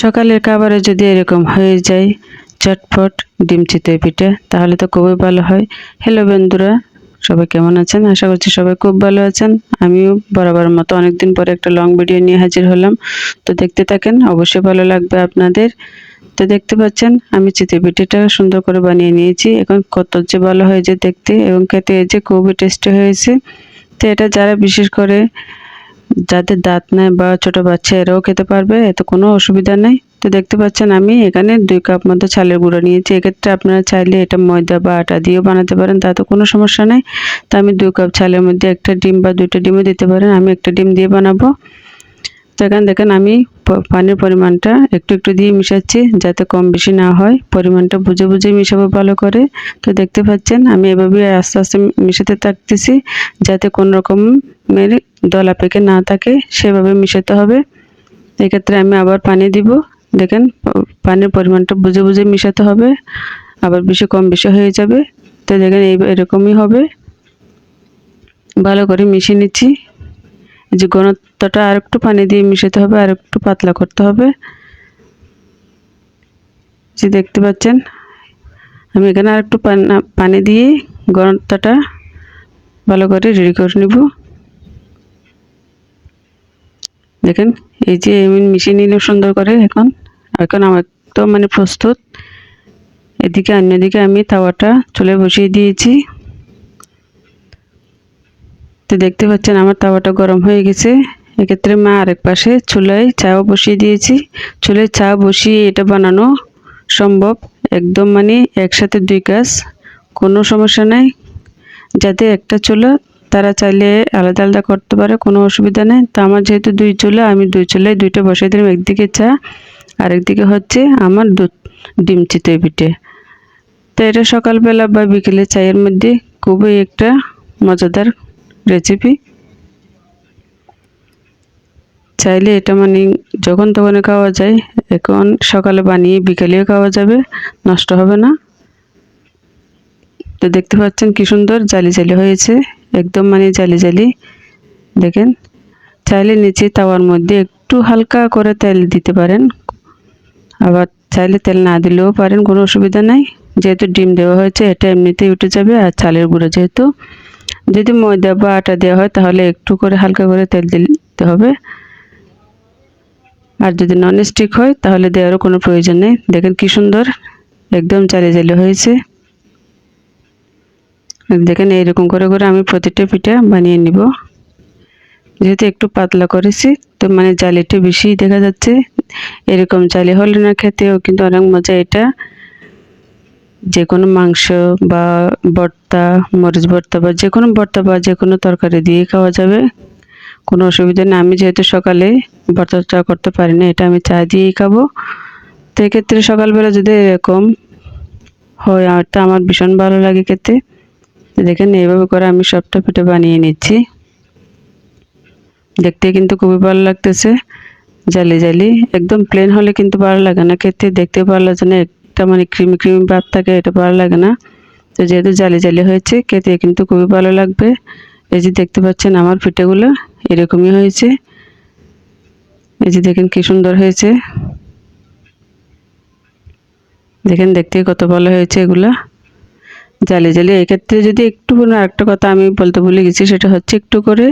সকালের খাবারে যদি এরকম হয়ে যায় চটপট ডিম চিতই পিঠা, তাহলে তো খুবই ভালো হয়। হ্যালো বন্ধুরা, সবাই কেমন আছেন? আশা করছি সবাই খুব ভালো আছেন। আমিও বরাবরের মতো অনেকদিন পরে একটা লং ভিডিও নিয়ে হাজির হলাম। তো দেখতে থাকেন, অবশ্যই ভালো লাগবে আপনাদের। তো দেখতে পাচ্ছেন আমি চিতই পিঠাটা সুন্দর করে বানিয়ে নিয়েছি। এখন কত যে ভালো হয়েছে দেখতে, এবং খেতে যে খুবই টেস্টি হয়েছে। তো এটা যারা বিশেষ করে যাদের দাঁত নাই বা ছোট বাচ্চা এরাও খেতে পারবে, এতে কোনো অসুবিধা নেই। তো দেখতে পাচ্ছেন আমি এখানে 2 কাপ মতো চালের গুঁড়ো নিয়েছি। এক্ষেত্রে আপনারা চাইলে এটা ময়দা বা আটা দিয়েও বানাতে পারেন, তাতে কোনো সমস্যা নেই। তো আমি 2 কাপ চালের মধ্যে একটা ডিম বা 2টা ডিমও দিতে পারেন, আমি একটা ডিম দিয়ে বানাবো। তো এখানে দেখেন আমি পানির পরিমাণটা একটু একটু দিয়ে মিশাচ্ছি, যাতে কম বেশি না হয়। পরিমাণটা বুঝে বুঝে মিশাবো ভালো করে। তো দেখতে পাচ্ছেন আমি এভাবে আস্তে আস্তে মিশাতে থাকতেছি, যাতে কোনো রকমের দলা পেকে না থাকে, সেভাবে মিশাতে হবে। এক্ষেত্রে আমি আবার পানি দিব। দেখেন পানির পরিমাণটা বুঝে বুঝে মিশাতে হবে, আবার বেশি কম বেশি হয়ে যাবে। তো দেখেন এরকমই হবে। ভালো করে মিশিয়ে নিচ্ছি। যে ঘনত্বটা আর একটু পানি দিয়ে মিশাতে হবে, আর একটু পাতলা করতে হবে। যে দেখতে পাচ্ছেন আমি এখানে আর একটু পানি দিয়ে ঘনত্বটা ভালো করে রেডি করে নিব। দেখেন এই যে আমি মিশিয়ে নিলাম সুন্দর করে। এখন আমার তো মানে প্রস্তুত। এদিকে অন্যদিকে আমি তাওয়াটা চুলায় বসিয়ে দিয়েছি। তো দেখতে পাচ্ছেন আমার তাওয়াটা গরম হয়ে গেছে। এক্ষেত্রে মা আরেক পাশে চুলায় চাও বসিয়ে দিয়েছি। চুলায় চা বসিয়ে এটা বানানো সম্ভব, একদম মানে একসাথে 2 কাজ, কোনো সমস্যা নাই। যাদের একটা চুলা তারা চাইলে আলাদা আলাদা করতে পারে, কোনো অসুবিধা নেই। তো আমার যেহেতু 2 চুলা, আমি 2 চুলায় 2টা বসিয়ে দিলাম। একদিকে চা আর একদিকে হচ্ছে আমার ডিম চিতই পিঠে। তো এটা সকালবেলা বা বিকেলে চায়ের মধ্যে খুবই একটা মজাদার রেসিপি। চাইলে এটা মানে যখন তখন খাওয়া যায়। এখন সকালে বানিয়ে বিকেলেও খাওয়া যাবে, নষ্ট হবে না। তো দেখতে পাচ্ছেন কি সুন্দর জালি জালি হয়েছে, একদম মানে জালি জালি। দেখেন চাইলে নিচে তাওয়ার মধ্যে একটু হালকা করে তেল দিতে পারেন, আবার চাইলে তেল না দিলেও পারেন, কোনো অসুবিধা নাই। যেহেতু ডিম দেওয়া হয়েছে এটা এমনিতেই উঠে যাবে। আর চালের গুঁড়ো যেহেতু, যদি ময়দা বা আটা দেওয়া হয় তাহলে একটু করে হালকা করে তেল দিতে হবে। আর যদি নন স্টিক হয় তাহলে দেওয়ারও কোনো প্রয়োজন নেই। দেখেন কি সুন্দর একদম জালি জালি হয়েছে। দেখেন এইরকম করে করে আমি প্রতিটা পিঠা বানিয়ে নিব। যেহেতু একটু পাতলা করেছি, তো মানে জালিটা বেশি দেখা যাচ্ছে। এরকম জালি হলে না খেতেও কিন্তু অনেক মজা। এটা যে কোনো মাংস বা ভর্তা, মরিচ ভর্তা বা যে কোনো ভর্তা বা যে কোনো তরকারি দিয়ে খাওয়া যাবে, কোনো অসুবিধা নেই। আমি যেহেতু সকালে ভর্তাটা করতে পারি না, এটা আমি চা দিয়েই খাবো। তো এক্ষেত্রে সকালবেলা যদি এরকম হয় তো আমার ভীষণ ভালো লাগে খেতে। দেখেন এইভাবে করে আমি সবটা পিঠে বানিয়ে নিচ্ছি। দেখতে কিন্তু খুবই ভালো লাগতেছে, জালি জালি। একদম প্লেন হলে কিন্তু ভালো লাগে না খেতে, দেখতে ভালো লাগে না, একটা মানে ক্রিমি ক্রিমি ভাব থাকে, এটা ভালো লাগে না। তো যেহেতু জালি জালি হয়েছে, খেতে কিন্তু খুবই ভালো লাগবে। এই যে দেখতে পাচ্ছেন আমার পিঠেগুলো এরকমই হয়েছে। এই যে দেখেন কি সুন্দর হয়েছে, দেখেন দেখতে কত ভালো হয়েছে এগুলা জালি জালি। এক্ষেত্রে যদি একটু আরেকটা কথা আমি বলতে ভুলে গেছি, সেটা হচ্ছে একটু করে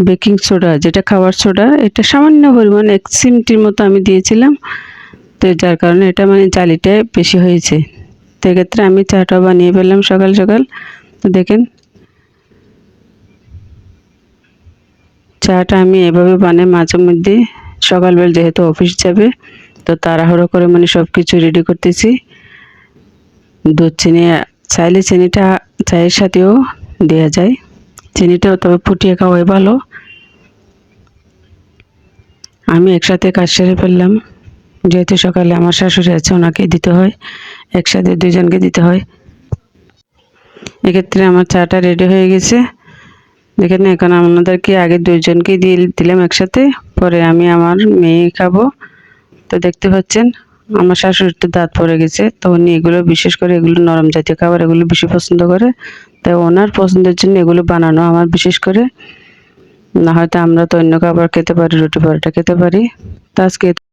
বেকিং সোডা, যেটা খাবার সোডা, এটা সামান্য পরিমাণ 1 চিমটির মতো আমি দিয়েছিলাম। তো যার কারণে এটা মানে জালিটা বেশি হয়েছে। তো এক্ষেত্রে আমি চাটা বানিয়ে ফেললাম সকাল সকাল। তো দেখেন চাটা আমি এভাবে বানাই মাঝে মধ্যে। সকালবেলা যেহেতু অফিস যাবে, তো তাড়াহুড়ো করে মানে সব কিছু রেডি করতেছি। দুধ চিনি, চাইলে চিনিটা চায়ের সাথেও দেওয়া যায়, চিনিটাও তবে ফুটিয়ে খাওয়াই ভালো। আমি একসাথে কাজ সেরে ফেললাম, যেহেতু সকালে আমার শাশুড়ি আছে, ওনাকে দিতে হয়, একসাথে 2 জনকে দিতে হয়। এক্ষেত্রে আমার চাটা রেডি হয়ে গেছে। দেখেন এখন আপনাদেরকে আগে 2 জনকে দিয়ে দিলাম একসাথে, পরে আমি আমার মেয়ে খাবো। তো দেখতে পাচ্ছেন আমার শাশুড়ির তো দাঁত পড়ে গেছে, তো উনি এগুলো বিশেষ করে এগুলো নরম জাতীয় খাবার এগুলো বেশি পছন্দ করে। তাই ওনার পছন্দের জন্য এগুলো বানানো আমার বিশেষ করে। না হয়তো আমরা তো অন্য খাবার খেতে পারি, রুটি পরোটা খেতে পারি। তো আজকে